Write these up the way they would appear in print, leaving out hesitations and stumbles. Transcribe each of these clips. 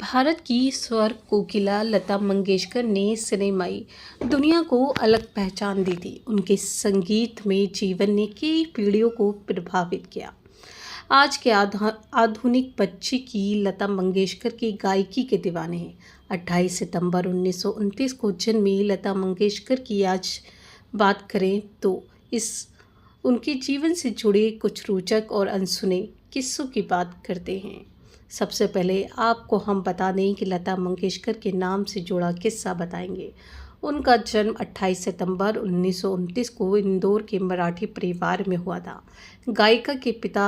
भारत की स्वर कोकिला लता मंगेशकर ने सिनेमाई दुनिया को अलग पहचान दी थी। उनके संगीत में जीवन ने कई पीढ़ियों को प्रभावित किया। आज के आधुनिक बच्चे की लता मंगेशकर की गायकी के दीवाने हैं। 28 सितंबर 1929 को जन्मी लता मंगेशकर की आज बात करें तो इस उनके जीवन से जुड़े कुछ रोचक और अनसुने किस्सों की बात करते हैं। सबसे पहले आपको हम बता दें कि लता मंगेशकर के नाम से जुड़ा किस्सा बताएंगे। उनका जन्म 28 सितंबर 1929 को इंदौर के मराठी परिवार में हुआ था। गायिका के पिता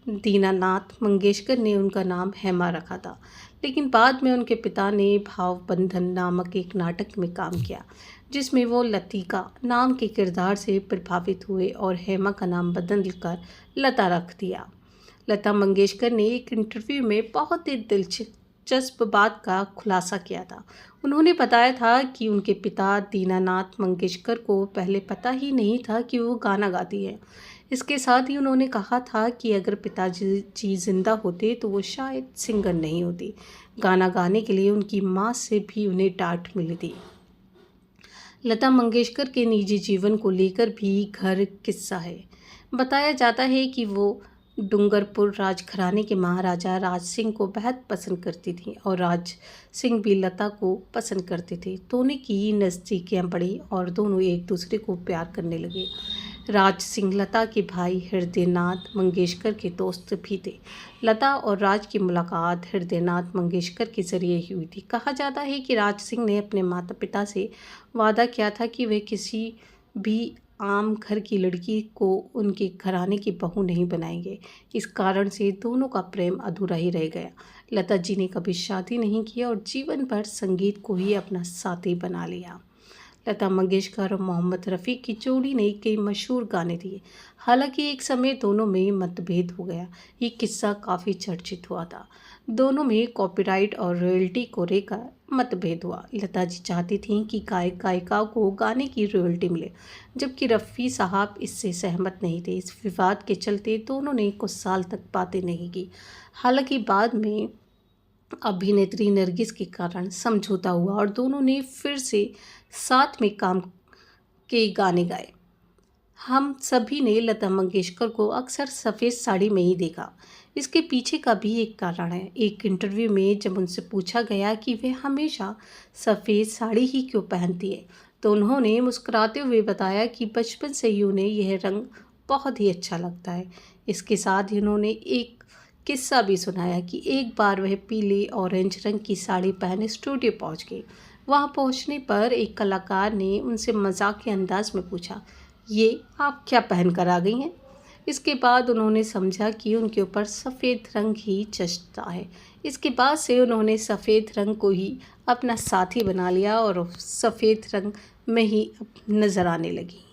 दीनानाथ मंगेशकर ने उनका नाम हेमा रखा था, लेकिन बाद में उनके पिता ने भावबंधन नामक एक नाटक में काम किया, जिसमें वो लतिका नाम के किरदार से प्रभावित हुए और हेमा का नाम बदलकर लता रख दिया। लता मंगेशकर ने एक इंटरव्यू में बहुत ही दिलचस्प बात का खुलासा किया था। उन्होंने बताया था कि उनके पिता दीनानाथ मंगेशकर को पहले पता ही नहीं था कि वो गाना गाती है। इसके साथ ही उन्होंने कहा था कि अगर पिताजी जिंदा होते तो वो शायद सिंगर नहीं होती। गाना गाने के लिए उनकी माँ से भी उन्हें डांट मिली थी। लता मंगेशकर के निजी जीवन को लेकर भी घर किस्सा है। बताया जाता है कि वो डूंगरपुर राजघराने के महाराजा राज सिंह को बेहद पसंद करती थी और राज सिंह भी लता को पसंद करते थे। दोनों की नज़दीकियाँ बढ़ी और दोनों एक दूसरे को प्यार करने लगे। राज सिंह लता के भाई हृदयनाथ मंगेशकर के दोस्त भी थे। लता और राज की मुलाकात हृदयनाथ मंगेशकर के जरिए ही हुई थी। कहा जाता है कि राज सिंह ने अपने माता पिता से वादा किया था कि वे किसी भी आम घर की लड़की को उनके घराने की बहू नहीं बनाएंगे। इस कारण से दोनों का प्रेम अधूरा ही रह गया। लता जी ने कभी शादी नहीं की और जीवन भर संगीत को ही अपना साथी बना लिया। लता मंगेशकर और मोहम्मद रफ़ी की जोड़ी ने कई मशहूर गाने दिए। हालांकि एक समय दोनों में मतभेद हो गया। ये किस्सा काफ़ी चर्चित हुआ था। दोनों में कॉपीराइट और रॉयल्टी को लेकर मतभेद हुआ। लता जी चाहती थीं कि गायक गायिका को गाने की रॉयल्टी मिले, जबकि रफ़ी साहब इससे सहमत नहीं थे। इस विवाद के चलते दोनों ने कुछ साल तक बातें नहीं की। हालांकि बाद में अभिनेत्री नरगिस के कारण समझौता हुआ और दोनों ने फिर से साथ में काम के गाने गाए। हम सभी ने लता मंगेशकर को अक्सर सफ़ेद साड़ी में ही देखा। इसके पीछे का भी एक कारण है। एक इंटरव्यू में जब उनसे पूछा गया कि वे हमेशा सफ़ेद साड़ी ही क्यों पहनती है, तो उन्होंने मुस्कुराते हुए बताया कि बचपन से ही उन्हें यह रंग बहुत ही अच्छा लगता है। इसके साथ ही उन्होंने एक किस्सा भी सुनाया कि एक बार वह पीले ऑरेंज रंग की साड़ी पहने स्टूडियो पहुंच गई। वहां पहुंचने पर एक कलाकार ने उनसे मजाक के अंदाज में पूछा, ये आप क्या पहन कर आ गई हैं? इसके बाद उन्होंने समझा कि उनके ऊपर सफ़ेद रंग ही जचता है। इसके बाद से उन्होंने सफ़ेद रंग को ही अपना साथी बना लिया और सफ़ेद रंग में ही नज़र आने लगी।